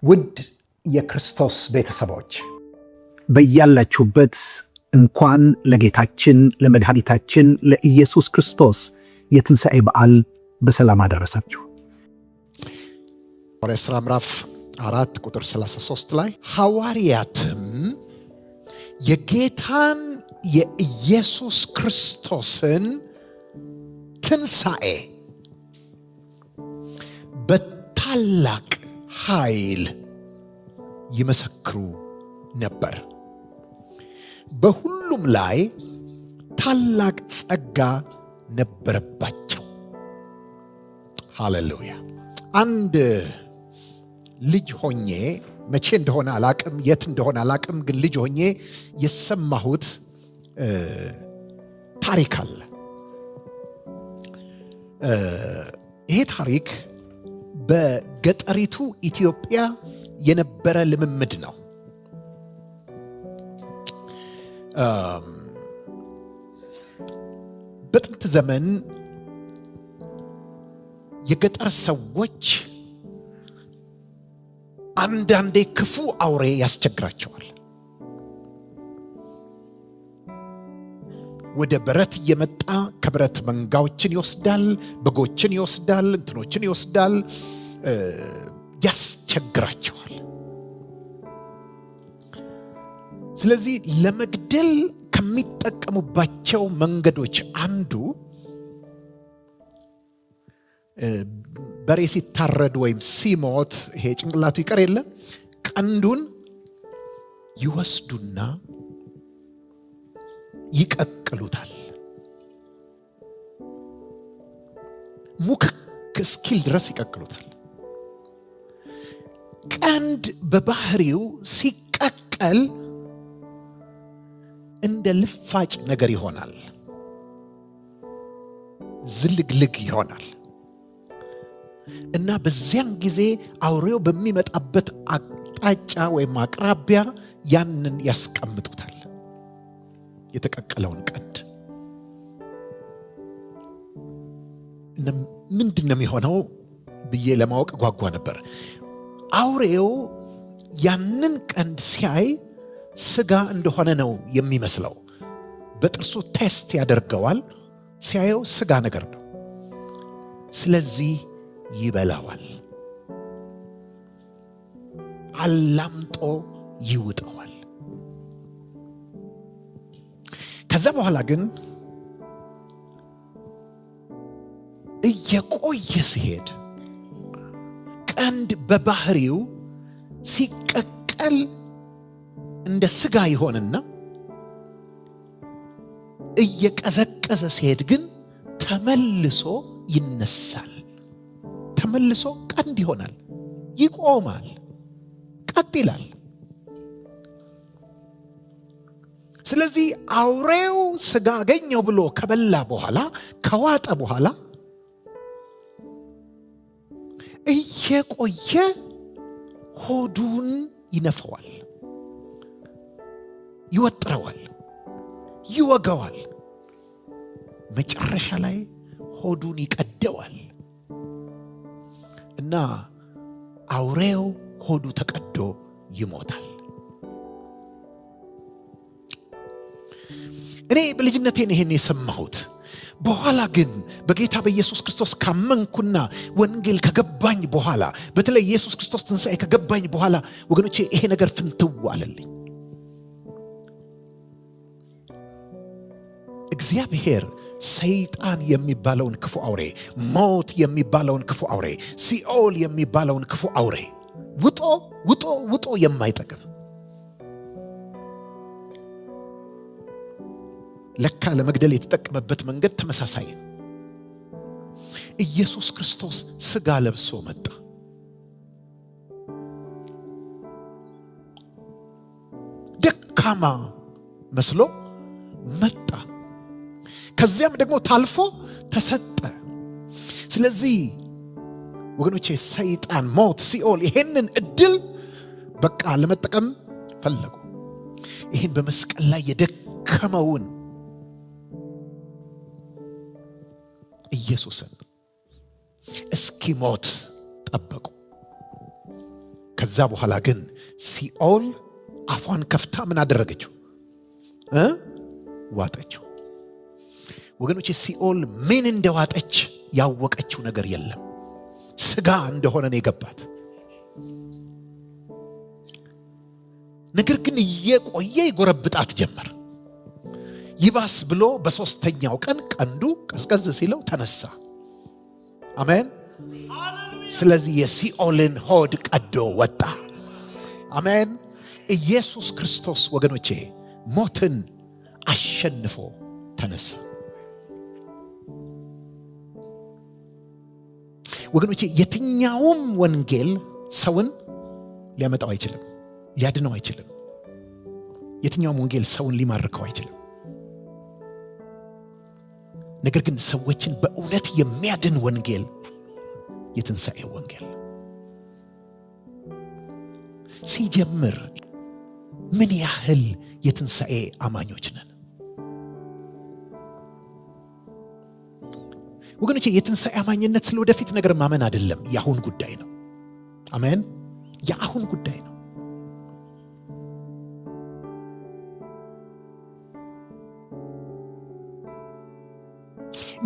ውድ የክርስቶስ ቤተሰቦች በያላችሁበት እንኳን ለጌታችን ለመድኃኒታችን ለኢየሱስ ክርስቶስ የትንሣኤ በዓል በሰላም አደረሳችሁ። ሐዋርያት ሥራ ምዕራፍ 4 ቁጥር 33 ላይ ሐዋርያትም የጌታን የኢየሱስ ክርስቶስን ትንሣኤ በታላቅ ኃይል ይመሰክሩ ነበር። በሁሉም ላይ ታላቅ ጸጋ ነበረባቸው። ሃሌሉያ። አንድ ልጅ ሆኜ መቼ እንደሆነ አላቅም፣ የት እንደሆነ አላቅም፣ ግን ልጅ ሆኜ የሰማሁት ታሪክ አለ። ይሄ ታሪክ በገጠሪቱ ኢትዮጵያ የነበረ ልምምድ ነው። በጥንት ዘመን የገጠር ሰዎች አንዳንዴ ክፉ አውሬ ያስቸግራቸዋል። ወደ በረት እየመጣ ከበረት መንጋዎችን ይወስዳል፣ በጎችን ይወስዳል፣ እንትኖችን ይወስዳል፣ ያስቸግራቸዋል። ስለዚህ ለመግደል ከሚጠቀሙባቸው መንገዶች አንዱ በሬ ሲታረድ ወይም ሲሞት ይሄ ጭንቅላቱ ይቀር የለ ቀንዱን ይወስዱና ይቀቅሉታል። ሙክክ እስኪል ድረስ ይቀቅሉታል። ቀንድ በባህሪው ሲቀቀል እንደ ልፋጭ ነገር ይሆናል፣ ዝልግልግ ይሆናል እና በዚያን ጊዜ አውሬው በሚመጣበት አቅጣጫ ወይም አቅራቢያ ያንን ያስቀምጡታል፣ የተቀቀለውን ቀንድ። ምንድን ነው የሚሆነው ብዬ ለማወቅ ጓጓ ነበር። አውሬው ያንን ቀንድ ሲያይ ስጋ እንደሆነ ነው የሚመስለው። በጥርሱ ቴስት ያደርገዋል። ሲያየው ስጋ ነገር ነው። ስለዚህ ይበላዋል፣ አላምጦ ይውጠዋል። ከዛ በኋላ ግን እየቆየ ሲሄድ ቀንድ በባህሪው ሲቀቀል እንደ ስጋ ይሆንና እየቀዘቀዘ ሲሄድ ግን ተመልሶ ይነሳል፣ ተመልሶ ቀንድ ይሆናል፣ ይቆማል፣ ቀጥ ይላል። ስለዚህ አውሬው ስጋ አገኘው ብሎ ከበላ በኋላ ከዋጠ በኋላ እየቆየ ሆዱን ይነፈዋል፣ ይወጥረዋል፣ ይወገዋል። መጨረሻ ላይ ሆዱን ይቀደዋል እና አውሬው ሆዱ ተቀዶ ይሞታል። እኔ በልጅነቴ ይሄን የሰማሁት። በኋላ ግን በጌታ በኢየሱስ ክርስቶስ ካመንኩና ወንጌል ከገባኝ በኋላ በተለይ ኢየሱስ ክርስቶስ ትንሣኤ ከገባኝ በኋላ ወገኖቼ ይሄ ነገር ፍንትው አለልኝ። እግዚአብሔር ሰይጣን የሚባለውን ክፉ አውሬ፣ ሞት የሚባለውን ክፉ አውሬ፣ ሲኦል የሚባለውን ክፉ አውሬ ውጦ ውጦ ውጦ የማይጠግብ ለካ ለመግደል የተጠቀመበት መንገድ ተመሳሳይ ነው። ኢየሱስ ክርስቶስ ስጋ ለብሶ መጣ። ደካማ መስሎ መጣ። ከዚያም ደግሞ ታልፎ ተሰጠ። ስለዚህ ወገኖቼ ሰይጣን፣ ሞት፣ ሲኦል ይሄንን እድል በቃ ለመጠቀም ፈለጉ። ይሄን በመስቀል ላይ የደከመውን ኢየሱስን እስኪሞት ጠበቁ። ከዛ በኋላ ግን ሲኦል አፏን ከፍታ ምን አደረገችው? ዋጠችው። ወገኖቼ ሲኦል ምን እንደዋጠች ያወቀችው ነገር የለም። ስጋ እንደሆነ ነው የገባት። ነገር ግን እየቆየ ይጎረብጣት ጀመር። ይባስ ብሎ በሶስተኛው ቀን ቀንዱ ቀዝቀዝ ሲለው ተነሳ። አሜን። ስለዚህ የሲኦልን ሆድ ቀዶ ወጣ። አሜን። ኢየሱስ ክርስቶስ ወገኖቼ ሞትን አሸንፎ ተነሳ። ወገኖቼ የትኛውም ወንጌል ሰውን ሊያመጣው አይችልም፣ ሊያድነው አይችልም። የትኛውም ወንጌል ሰውን ሊማርከው አይችልም። ነገር ግን ሰዎችን በእውነት የሚያድን ወንጌል የትንሣኤ ወንጌል ሲጀምር ምን ያህል የትንሣኤ አማኞች ነን ወገኖቼ? የትንሣኤ አማኝነት ስለ ወደፊት ነገር ማመን አይደለም፣ የአሁን ጉዳይ ነው። አሜን። የአሁን ጉዳይ ነው።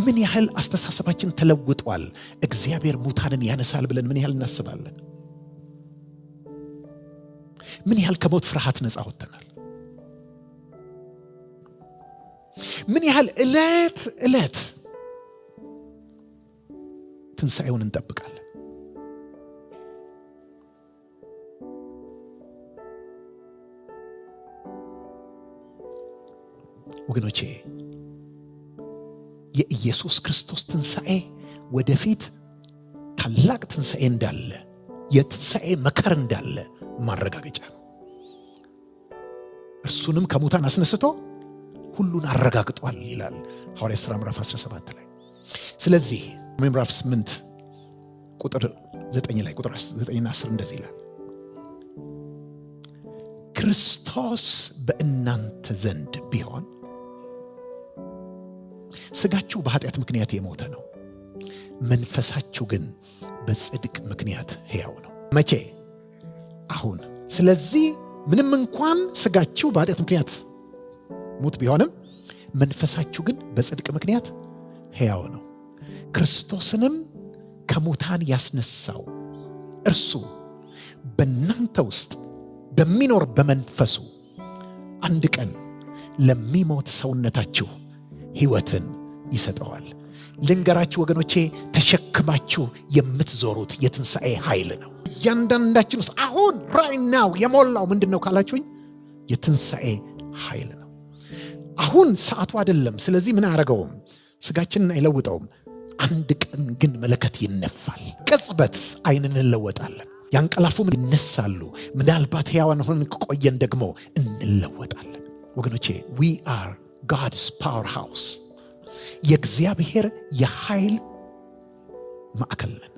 ምን ያህል አስተሳሰባችን ተለውጧል? እግዚአብሔር ሙታንን ያነሳል ብለን ምን ያህል እናስባለን? ምን ያህል ከሞት ፍርሃት ነፃ ወጥተናል? ምን ያህል ዕለት ዕለት ትንሣኤውን እንጠብቃለን? ወገኖቼ የኢየሱስ ክርስቶስ ትንሣኤ ወደፊት ታላቅ ትንሣኤ እንዳለ፣ የትንሣኤ መከር እንዳለ ማረጋገጫ ነው። እርሱንም ከሙታን አስነስቶ ሁሉን አረጋግጧል ይላል ሐዋርያት ሥራ ምዕራፍ 17 ላይ። ስለዚህ ምዕራፍ 8 ቁጥር 9 ላይ ቁጥር 9 እና 10 እንደዚህ ይላል፣ ክርስቶስ በእናንተ ዘንድ ቢሆን ስጋችሁ በኃጢአት ምክንያት የሞተ ነው፣ መንፈሳችሁ ግን በጽድቅ ምክንያት ሕያው ነው። መቼ? አሁን። ስለዚህ ምንም እንኳን ስጋችሁ በኃጢአት ምክንያት ሙት ቢሆንም መንፈሳችሁ ግን በጽድቅ ምክንያት ሕያው ነው። ክርስቶስንም ከሙታን ያስነሳው እርሱ በእናንተ ውስጥ በሚኖር በመንፈሱ አንድ ቀን ለሚሞት ሰውነታችሁ ሕይወትን ይሰጠዋል። ልንገራችሁ ወገኖቼ፣ ተሸክማችሁ የምትዞሩት የትንሣኤ ኃይል ነው። እያንዳንዳችን ውስጥ አሁን right now የሞላው ምንድነው ካላችሁኝ፣ የትንሣኤ ኃይል ነው። አሁን ሰዓቱ አይደለም። ስለዚህ ምን አረገውም? ስጋችንን አይለውጠውም። አንድ ቀን ግን መለከት ይነፋል። ቅጽበት አይንን እንለወጣለን። ያንቀላፉም ይነሳሉ። ምናልባት ሕያዋን ሆነን ቆየን ደግሞ እንለወጣለን። ወገኖቼ we are God's powerhouse፣ የእግዚአብሔር የኃይል ማዕከል ነን።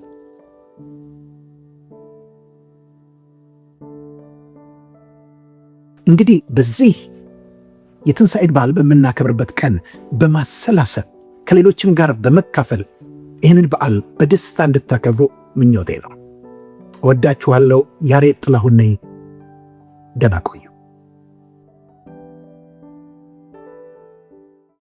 እንግዲህ በዚህ የትንሣኤን በዓል በምናከብርበት ቀን በማሰላሰል ከሌሎችም ጋር በመካፈል ይህንን በዓል በደስታ እንድታከብሩ ምኞቴ ነው። ወዳችኋለሁ። ያሬድ ጥላሁን ነኝ። ደህና ቆዩ።